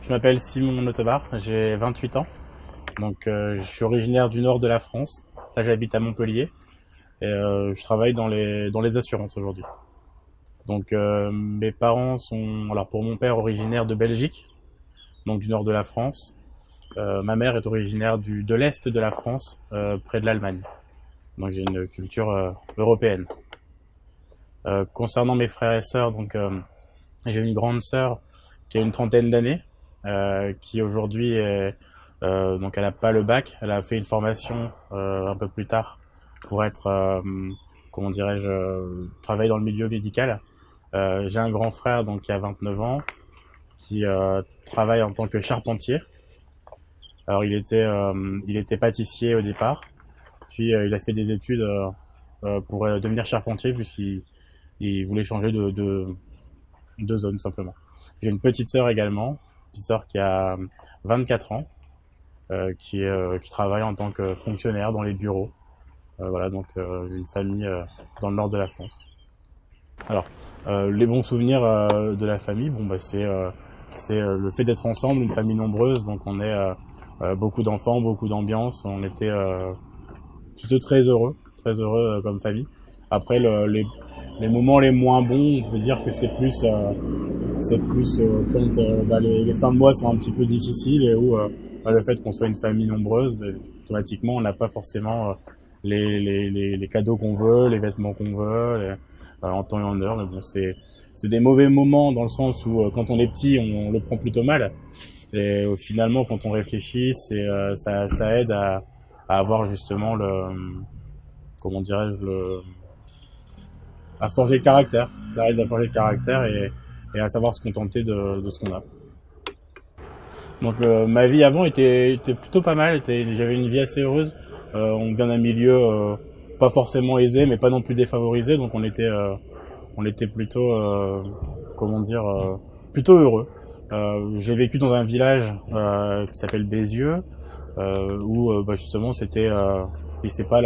Je m'appelle Simon Notebar, j'ai 28 ans. Donc je suis originaire du nord de la France. Là j'habite à Montpellier et je travaille dans les assurances aujourd'hui. Donc mes parents sont, alors pour mon père, originaire de Belgique, donc du nord de la France. Ma mère est originaire de l'est de la France, près de l'Allemagne. Donc j'ai une culture européenne. Concernant mes frères et sœurs, donc j'ai une grande sœur qui a une trentaine d'années, qui aujourd'hui est donc elle n'a pas le bac, elle a fait une formation un peu plus tard pour être, comment dirais-je, travailler dans le milieu médical. J'ai un grand frère donc qui a 29 ans, qui travaille en tant que charpentier. Alors il était pâtissier au départ, puis il a fait des études pour devenir charpentier puisqu'il voulait changer de zone simplement. J'ai une petite sœur également, une petite sœur qui a 24 ans, qui travaille en tant que fonctionnaire dans les bureaux. Voilà, donc une famille dans le nord de la France. Alors, les bons souvenirs de la famille, bon bah c'est le fait d'être ensemble, une famille nombreuse, donc on est beaucoup d'enfants, beaucoup d'ambiance, on était plutôt très heureux comme famille. Après les moments les moins bons, on peut dire que c'est plus quand bah, les fins de mois sont un petit peu difficiles et où bah, le fait qu'on soit une famille nombreuse, bah, automatiquement on n'a pas forcément les cadeaux qu'on veut, les vêtements qu'on veut, en temps et en heure. Mais bon, c'est des mauvais moments dans le sens où quand on est petit, on le prend plutôt mal. Et finalement, quand on réfléchit, ça aide à avoir justement comment dirais-je, à forger le caractère. Ça aide à forger le caractère et à savoir se contenter de ce qu'on a. Donc ma vie avant était plutôt pas mal, j'avais une vie assez heureuse. On vient d'un milieu pas forcément aisé, mais pas non plus défavorisé, donc on était plutôt, comment dire, plutôt heureux. J'ai vécu dans un village qui s'appelle Bézieux, où bah, justement c'est pas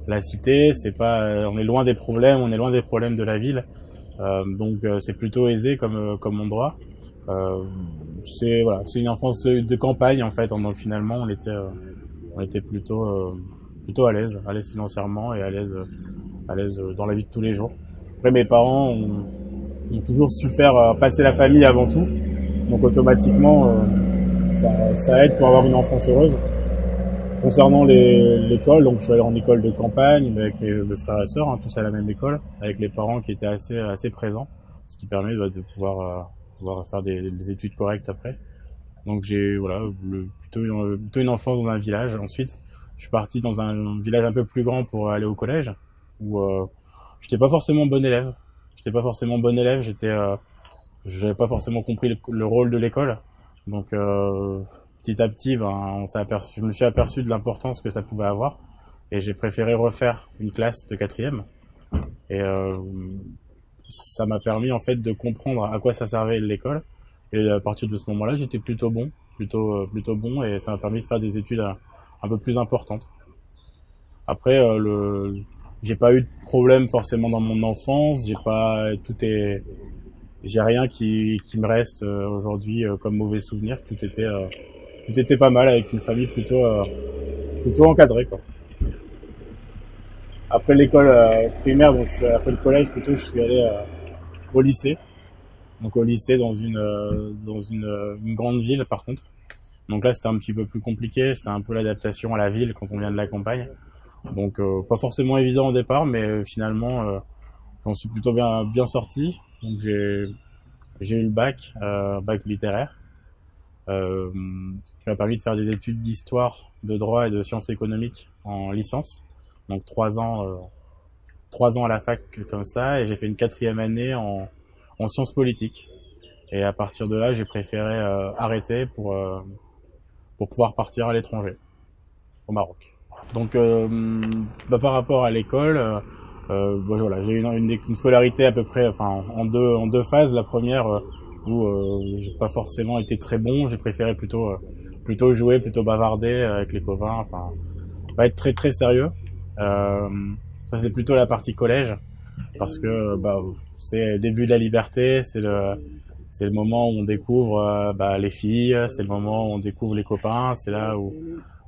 la cité, c'est pas, on est loin des problèmes, de la ville, donc c'est plutôt aisé comme endroit. C'est une enfance de campagne en fait, donc finalement on était plutôt à l'aise financièrement et à l'aise dans la vie de tous les jours. Après mes parents ont toujours su faire passer la famille avant tout, donc automatiquement ça aide pour avoir une enfance heureuse. Concernant l'école, donc je suis allé en école de campagne avec mes frères et sœurs, hein, tous à la même école, avec les parents qui étaient assez présents, ce qui permet de pouvoir faire des études correctes après. Donc j'ai plutôt une enfance dans un village. Ensuite, je suis parti dans un village un peu plus grand pour aller au collège, où j'étais pas forcément bon élève. J'avais pas forcément compris le rôle de l'école. Donc petit à petit, je me suis aperçu de l'importance que ça pouvait avoir, et j'ai préféré refaire une classe de quatrième. Et ça m'a permis en fait de comprendre à quoi ça servait l'école. Et à partir de ce moment-là, j'étais plutôt bon, et ça m'a permis de faire des études un peu plus importantes. Après, j'ai pas eu de problème forcément dans mon enfance. J'ai rien qui me reste aujourd'hui comme mauvais souvenir. Tout était pas mal avec une famille plutôt encadrée, quoi. Après l'école primaire, donc après le collège plutôt, je suis allé au lycée. Donc au lycée dans une grande ville par contre. Donc là c'était un petit peu plus compliqué, c'était un peu l'adaptation à la ville quand on vient de la campagne. Donc pas forcément évident au départ, mais finalement j'en suis plutôt bien sorti. Donc j'ai eu le bac littéraire, qui m'a permis de faire des études d'histoire, de droit et de sciences économiques en licence. Donc 3 ans à la fac comme ça, et j'ai fait une 4e année en sciences politiques. Et à partir de là, j'ai préféré arrêter pour pouvoir partir à l'étranger, au Maroc. Donc, par rapport à l'école, voilà, j'ai eu une scolarité à peu près, enfin, en deux phases. La première où j'ai pas forcément été très bon, j'ai préféré plutôt jouer, plutôt bavarder avec les copains, enfin, pas être très très sérieux. Ça c'est plutôt la partie collège, parce que c'est le début de la liberté, c'est le moment où on découvre les filles, c'est le moment où on découvre les copains, c'est là où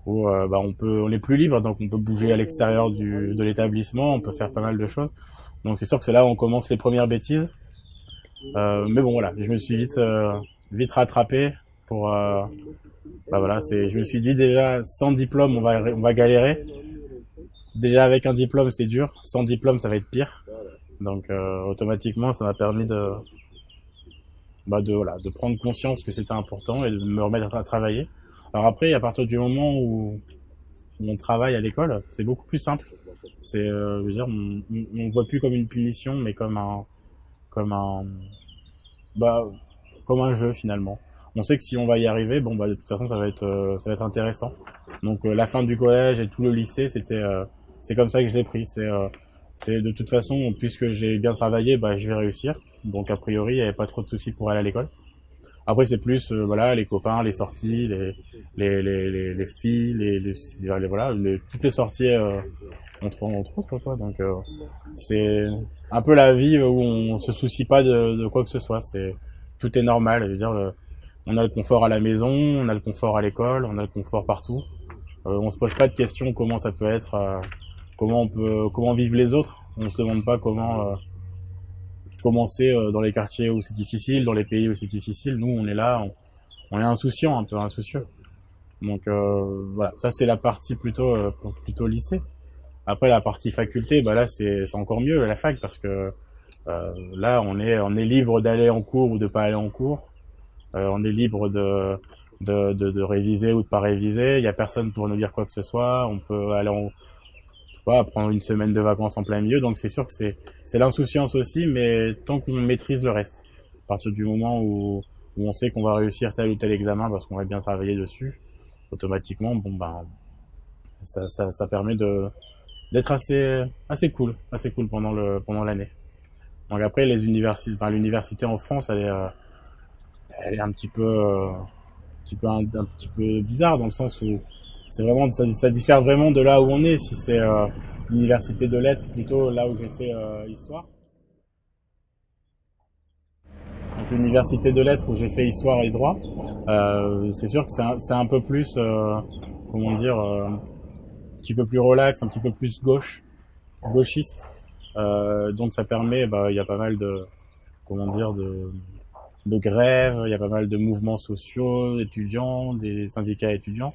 on est plus libre, donc on peut bouger à l'extérieur de l'établissement, on peut faire pas mal de choses. Donc c'est sûr que c'est là où on commence les premières bêtises. Mais bon voilà, je me suis vite rattrapé pour je me suis dit déjà sans diplôme on va galérer. Déjà avec un diplôme c'est dur, sans diplôme ça va être pire. Donc automatiquement ça m'a permis de prendre conscience que c'était important et de me remettre à travailler. Alors après, à partir du moment où on travaille à l'école, c'est beaucoup plus simple. Je veux dire, on voit plus comme une punition, mais comme un, bah, comme un jeu finalement. On sait que si on va y arriver, de toute façon, ça va être intéressant. Donc la fin du collège et tout le lycée, c'est comme ça que je l'ai pris. C'est de toute façon, puisque j'ai bien travaillé, je vais réussir. Donc a priori, il n'y avait pas trop de soucis pour aller à l'école. Après c'est plus les copains, les sorties, les filles, toutes les sorties entre autres quoi. Donc c'est un peu la vie où on se soucie pas de quoi que ce soit. Tout est normal. Je veux dire, on a le confort à la maison, on a le confort à l'école, on a le confort partout. On se pose pas de questions comment ça peut être, comment vivent les autres. On se demande pas comment c'est dans les quartiers où c'est difficile, dans les pays où c'est difficile. Nous, on est là, on est insouciant, un peu insoucieux. Donc voilà, ça c'est la partie plutôt lycée. Après la partie faculté, là c'est encore mieux la fac parce que là on est libre d'aller en cours ou de pas aller en cours. On est libre de réviser ou de pas réviser. Il y a personne pour nous dire quoi que ce soit. On peut aller prendre une semaine de vacances en plein milieu. Donc c'est sûr que c'est l'insouciance aussi, mais tant qu'on maîtrise le reste. À partir du moment où on sait qu'on va réussir tel ou tel examen parce qu'on va bien travailler dessus, automatiquement, ça permet d'être assez cool pendant l'année. Donc après l'université en France, elle est un petit peu bizarre dans le sens où ça diffère vraiment de là où on est. Si c'est l'université de lettres, plutôt là où j'ai fait histoire. Donc l'université de lettres où j'ai fait histoire et droit, c'est sûr que c'est un peu plus, un petit peu plus relax, un petit peu plus gauchiste. Donc ça permet, il y a pas mal de grèves, il y a pas mal de mouvements sociaux, étudiants, des syndicats étudiants.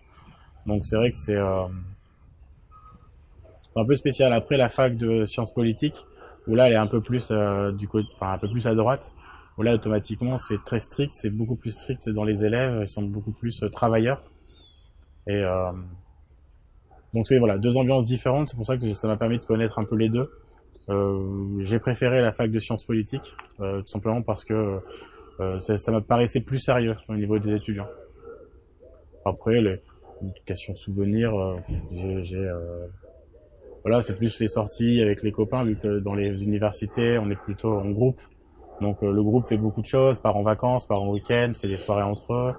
Donc c'est vrai que c'est un peu spécial. Après la fac de sciences politiques, où là elle est un peu plus un peu plus à droite, où là automatiquement c'est très strict, c'est beaucoup plus strict dans les élèves, ils sont beaucoup plus travailleurs. Et donc c'est deux ambiances différentes. C'est pour ça que ça m'a permis de connaître un peu les deux. J'ai préféré la fac de sciences politiques, tout simplement parce que ça me paraissait plus sérieux au niveau des étudiants. Après les question souvenir, c'est plus les sorties avec les copains, vu que dans les universités on est plutôt en groupe. Donc le groupe fait beaucoup de choses, part en vacances, part en week-end, fait des soirées entre eux.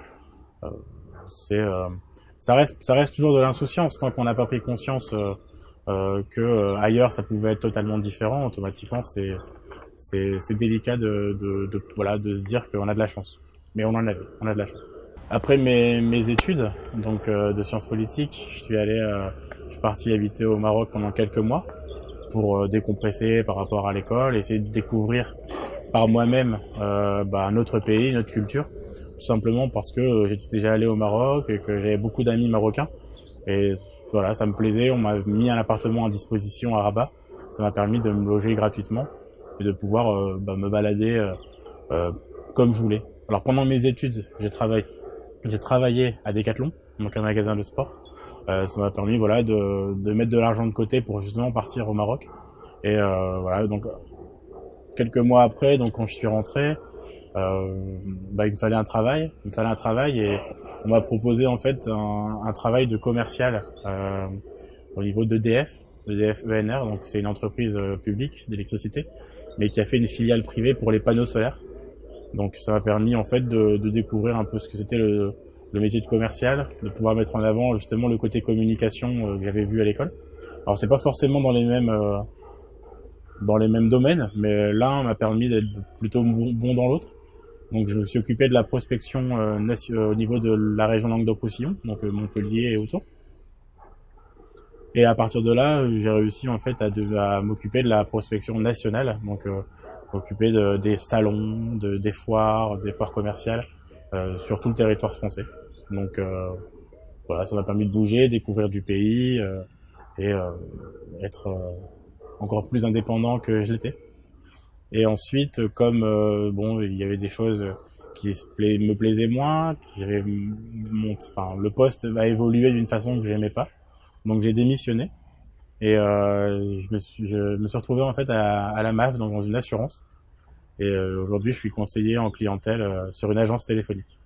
Ça reste toujours de l'insouciance tant qu'on n'a pas pris conscience que ailleurs ça pouvait être totalement différent. Automatiquement c'est délicat de se dire qu'on a de la chance. Mais on a de la chance. Après mes études de sciences politiques, je suis parti habiter au Maroc pendant quelques mois pour décompresser par rapport à l'école, essayer de découvrir par moi-même un autre pays, une autre culture, tout simplement parce que j'étais déjà allé au Maroc et que j'avais beaucoup d'amis marocains et voilà, ça me plaisait. On m'a mis un appartement à disposition à Rabat, ça m'a permis de me loger gratuitement et de pouvoir me balader comme je voulais. Alors pendant mes études, j'ai travaillé à Decathlon, donc un magasin de sport. Ça m'a permis de mettre de l'argent de côté pour justement partir au Maroc. Et donc quelques mois après, donc quand je suis rentré, il me fallait un travail. Et on m'a proposé en fait un travail de commercial au niveau d'EDF ENR, donc c'est une entreprise publique d'électricité, mais qui a fait une filiale privée pour les panneaux solaires. Donc ça m'a permis en fait de découvrir un peu ce que c'était le métier de commercial, de pouvoir mettre en avant justement le côté communication que j'avais vu à l'école. Alors c'est pas forcément dans les mêmes domaines, mais l'un m'a permis d'être plutôt bon dans l'autre. Donc je me suis occupé de la prospection au niveau de la région Languedoc-Roussillon, donc Montpellier et autour. Et à partir de là, j'ai réussi en fait à m'occuper de la prospection nationale, donc m'occuper des salons, des foires commerciales sur tout le territoire français. Donc voilà, ça m'a permis de bouger, découvrir du pays et être encore plus indépendant que je l'étais. Et ensuite, comme bon, il y avait des choses qui me plaisaient moins, enfin, le poste a évolué d'une façon que j'aimais pas, donc j'ai démissionné et je me suis retrouvé en fait à la MAF, donc dans une assurance. Et aujourd'hui, je suis conseiller en clientèle sur une agence téléphonique.